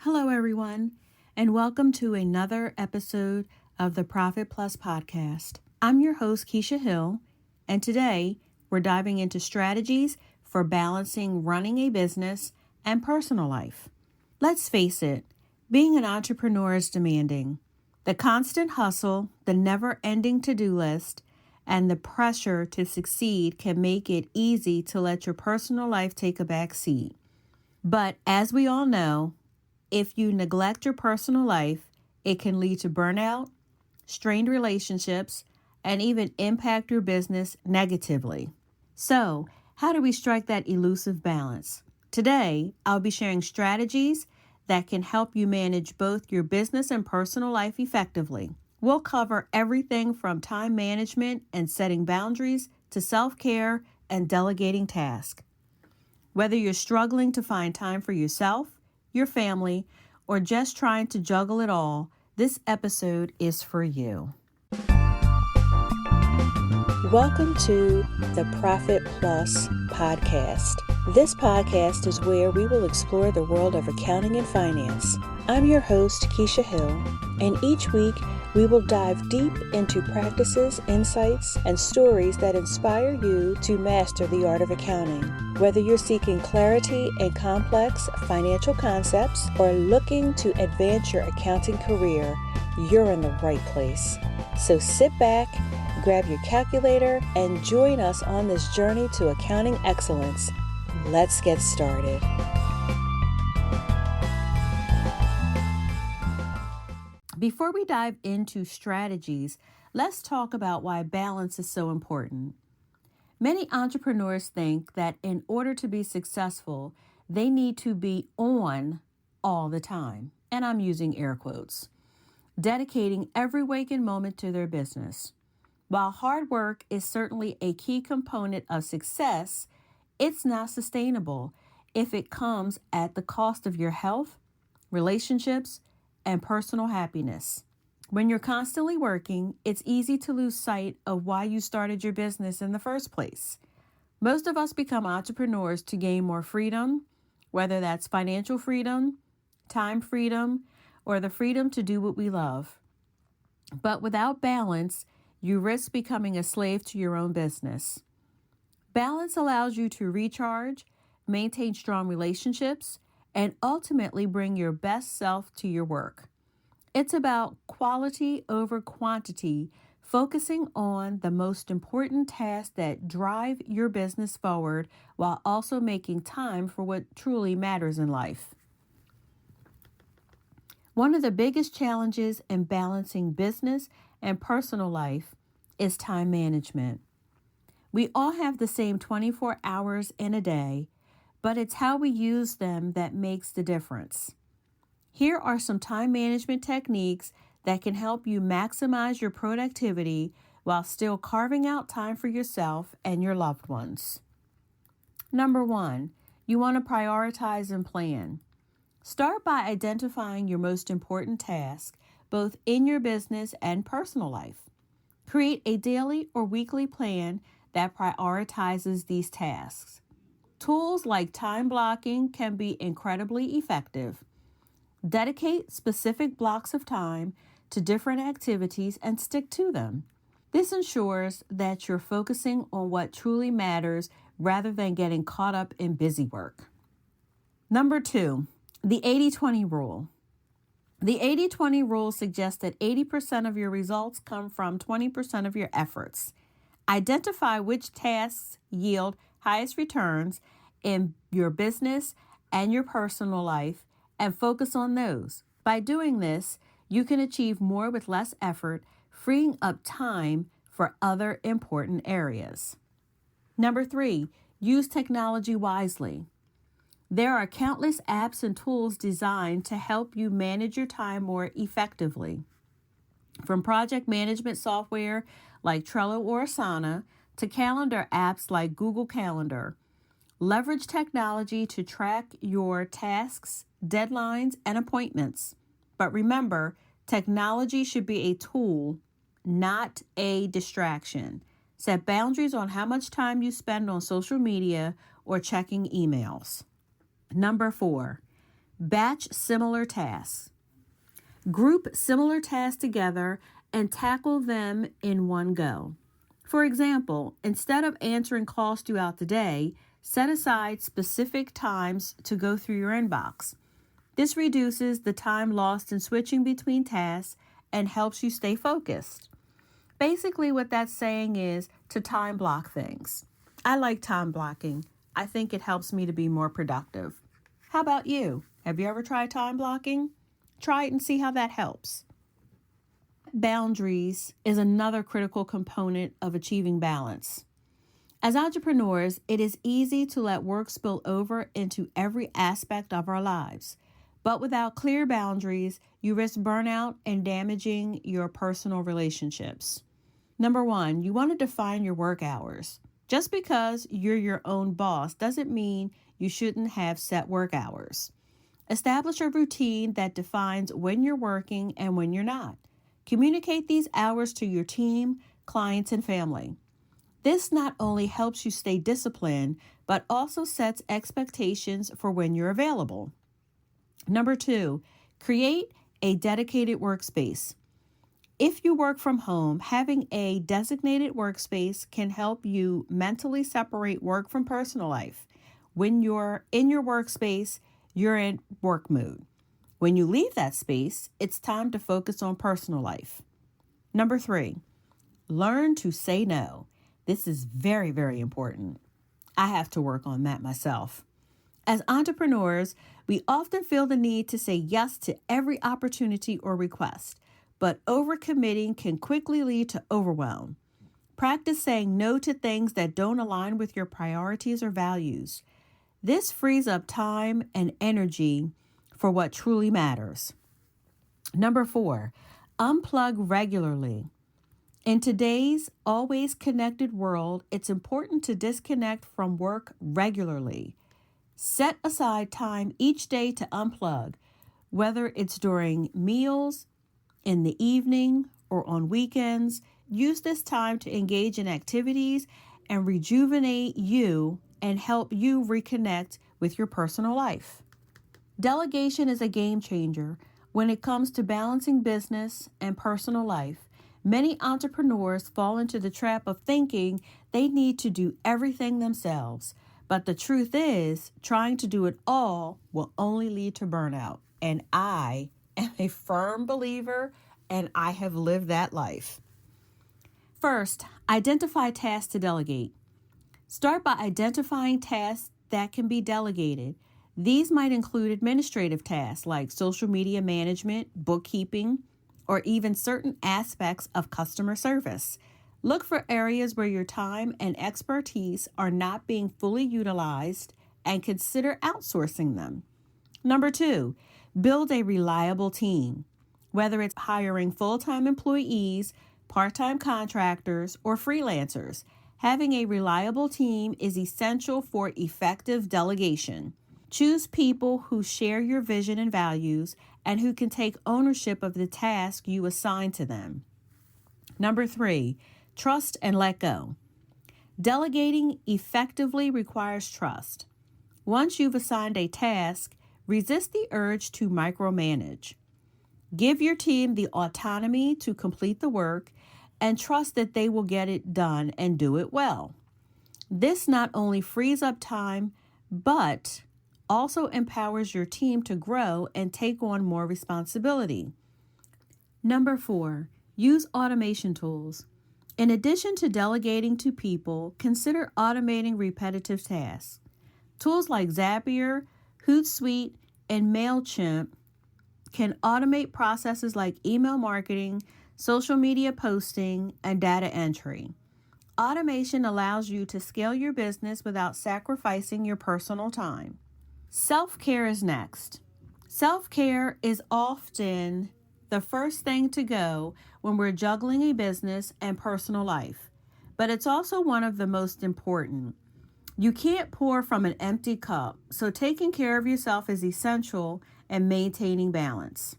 Hello, everyone, and welcome to another episode of the Profit Plus podcast. I'm your host, Kesha Hill, and today we're diving into strategies for balancing running a business and personal life. Let's face it, being an entrepreneur is demanding. The constant hustle, the never-ending to-do list, and the pressure to succeed can make it easy to let your personal life take a back seat. But as we all know, if you neglect your personal life, it can lead to burnout, strained relationships, and even impact your business negatively. So, how do we strike that elusive balance? Today, I'll be sharing strategies that can help you manage both your business and personal life effectively. We'll cover everything from time management and setting boundaries to self-care and delegating tasks. Whether you're struggling to find time for yourself, your family, or just trying to juggle it all, this episode is for you. Welcome to the Profit Plus podcast. This podcast is where we will explore the world of accounting and finance. I'm your host, Kesha Hill, and each week we will dive deep into practices, insights, and stories that inspire you to master the art of accounting. Whether you're seeking clarity in complex financial concepts or looking to advance your accounting career, you're in the right place. So sit back, grab your calculator, and join us on this journey to accounting excellence. Let's get started. Before we dive into strategies, let's talk about why balance is so important. Many entrepreneurs think that in order to be successful, they need to be on all the time, and I'm using air quotes, dedicating every waking moment to their business. While hard work is certainly a key component of success, it's not sustainable if it comes at the cost of your health, relationships, and personal happiness. When you're constantly working, it's easy to lose sight of why you started your business in the first place. Most of us become entrepreneurs to gain more freedom, whether that's financial freedom, time freedom, or the freedom to do what we love. But without balance, you risk becoming a slave to your own business. Balance allows you to recharge, maintain strong relationships, and ultimately bring your best self to your work. It's about quality over quantity, focusing on the most important tasks that drive your business forward while also making time for what truly matters in life. One of the biggest challenges in balancing business and personal life is time management. We all have the same 24 hours in a day, but it's how we use them that makes the difference. Here are some time management techniques that can help you maximize your productivity while still carving out time for yourself and your loved ones. Number 1, you want to prioritize and plan. Start by identifying your most important tasks, both in your business and personal life. Create a daily or weekly plan that prioritizes these tasks. Tools like time blocking can be incredibly effective. Dedicate specific blocks of time to different activities and stick to them. This ensures that you're focusing on what truly matters rather than getting caught up in busy work. Number 2, the 80-20 rule. The 80-20 rule suggests that 80% of your results come from 20% of your efforts. Identify which tasks yield highest returns in your business and your personal life and focus on those. By doing this, you can achieve more with less effort, freeing up time for other important areas. Number 3, use technology wisely. There are countless apps and tools designed to help you manage your time more effectively. From project management software like Trello or Asana to calendar apps like Google Calendar. Leverage technology to track your tasks, deadlines, and appointments. But remember, technology should be a tool, not a distraction. Set boundaries on how much time you spend on social media or checking emails. Number 4, Batch similar tasks. Group similar tasks together and tackle them in one go. For example, instead of answering calls throughout the day, set aside specific times to go through your inbox. This reduces the time lost in switching between tasks and helps you stay focused. Basically, what that's saying is to time block things. I like time blocking. I think it helps me to be more productive. How about you? Have you ever tried time blocking? Try it and see how that helps. Boundaries is another critical component of achieving balance. As entrepreneurs, it is easy to let work spill over into every aspect of our lives. But without clear boundaries, you risk burnout and damaging your personal relationships. Number one, you want to define your work hours. Just because you're your own boss doesn't mean you shouldn't have set work hours. Establish a routine that defines when you're working and when you're not. Communicate these hours to your team, clients, and family. This not only helps you stay disciplined, but also sets expectations for when you're available. Number two, create a dedicated workspace. If you work from home, having a designated workspace can help you mentally separate work from personal life. When you're in your workspace, you're in work mode. When you leave that space, it's time to focus on personal life. Number three, learn to say no. This is very, very important. I have to work on that myself. As entrepreneurs, we often feel the need to say yes to every opportunity or request, but overcommitting can quickly lead to overwhelm. Practice saying no to things that don't align with your priorities or values. This frees up time and energy for what truly matters. Number four, unplug regularly. In today's always connected world, it's important to disconnect from work regularly. Set aside time each day to unplug, whether it's during meals, in the evening, or on weekends. Use this time to engage in activities and rejuvenate you and help you reconnect with your personal life. Delegation is a game changer when it comes to balancing business and personal life. Many entrepreneurs fall into the trap of thinking they need to do everything themselves. But the truth is, trying to do it all will only lead to burnout. And I am a firm believer, and I have lived that life. First, identify tasks to delegate. Start by identifying tasks that can be delegated. These might include administrative tasks like social media management, bookkeeping, or even certain aspects of customer service. Look for areas where your time and expertise are not being fully utilized and consider outsourcing them. Number two, build a reliable team. Whether it's hiring full-time employees, part-time contractors, or freelancers, having a reliable team is essential for effective delegation. Choose people who share your vision and values and who can take ownership of the task you assign to them. Number three, trust and let go. Delegating effectively requires trust. Once you've assigned a task, resist the urge to micromanage. Give your team the autonomy to complete the work and trust that they will get it done and do it well. This not only frees up time, but also empowers your team to grow and take on more responsibility. Number four, use automation tools. In addition to delegating to people, consider automating repetitive tasks. Tools like Zapier, Hootsuite, and MailChimp can automate processes like email marketing, social media posting, and data entry. Automation allows you to scale your business without sacrificing your personal time. Self-care is next. Self-care is often the first thing to go when we're juggling a business and personal life, but it's also one of the most important. You can't pour from an empty cup, so taking care of yourself is essential in maintaining balance.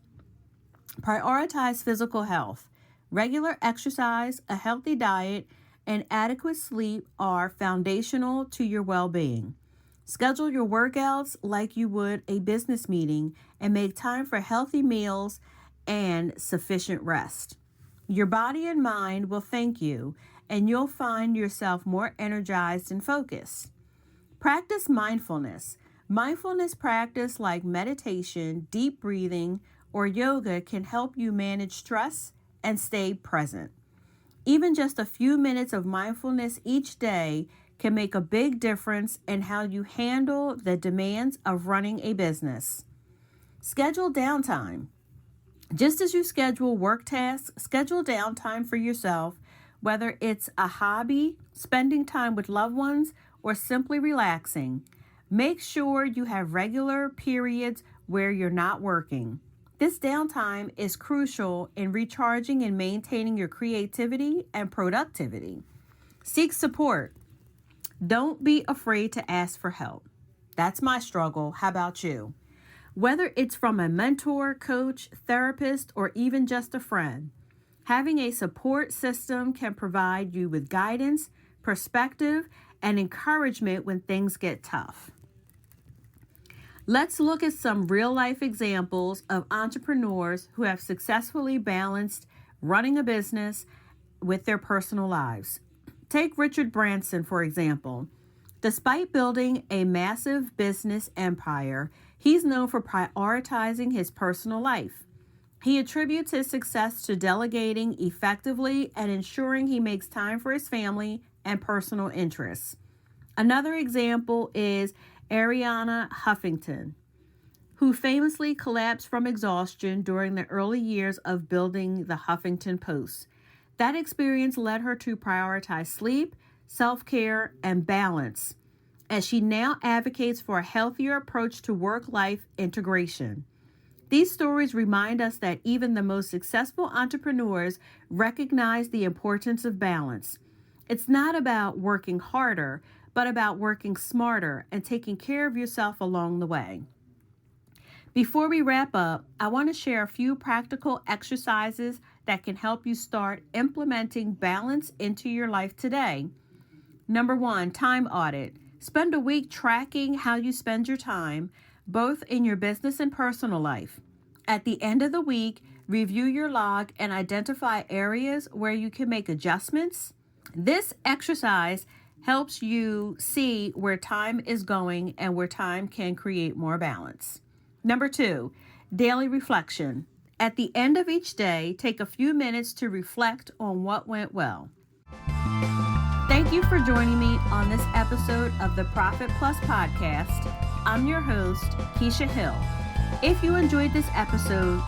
Prioritize physical health. Regular exercise, a healthy diet, and adequate sleep are foundational to your well-being. Schedule your workouts like you would a business meeting and make time for healthy meals and sufficient rest. Your body and mind will thank you, and you'll find yourself more energized and focused. Practice mindfulness. Mindfulness practice like meditation, deep breathing, or yoga can help you manage stress and stay present. Even just a few minutes of mindfulness each day can make a big difference in how you handle the demands of running a business. Schedule downtime. Just as you schedule work tasks, schedule downtime for yourself, whether it's a hobby, spending time with loved ones, or simply relaxing. Make sure you have regular periods where you're not working. This downtime is crucial in recharging and maintaining your creativity and productivity. Seek support. Don't be afraid to ask for help. That's my struggle. How about you? Whether it's from a mentor, coach, therapist, or even just a friend, having a support system can provide you with guidance, perspective, and encouragement when things get tough. Let's look at some real-life examples of entrepreneurs who have successfully balanced running a business with their personal lives. Take Richard Branson, for example. Despite building a massive business empire, he's known for prioritizing his personal life. He attributes his success to delegating effectively and ensuring he makes time for his family and personal interests. Another example is Arianna Huffington, who famously collapsed from exhaustion during the early years of building the Huffington Post. That experience led her to prioritize sleep, self-care, and balance, as she now advocates for a healthier approach to work-life integration. These stories remind us that even the most successful entrepreneurs recognize the importance of balance. It's not about working harder, but about working smarter and taking care of yourself along the way. Before we wrap up, I want to share a few practical exercises that can help you start implementing balance into your life today. Number 1, time audit. Spend a week tracking how you spend your time, both in your business and personal life. At the end of the week, review your log and identify areas where you can make adjustments. This exercise helps you see where time is going and where time can create more balance. Number 2, daily reflection. At the end of each day, take a few minutes to reflect on what went well. Thank you for joining me on this episode of the Profit Plus podcast. I'm your host, Kesha Hill. If you enjoyed this episode,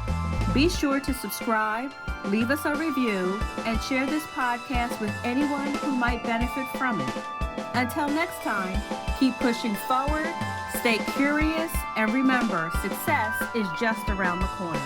be sure to subscribe, leave us a review, and share this podcast with anyone who might benefit from it. Until next time, keep pushing forward, stay curious, and remember, success is just around the corner.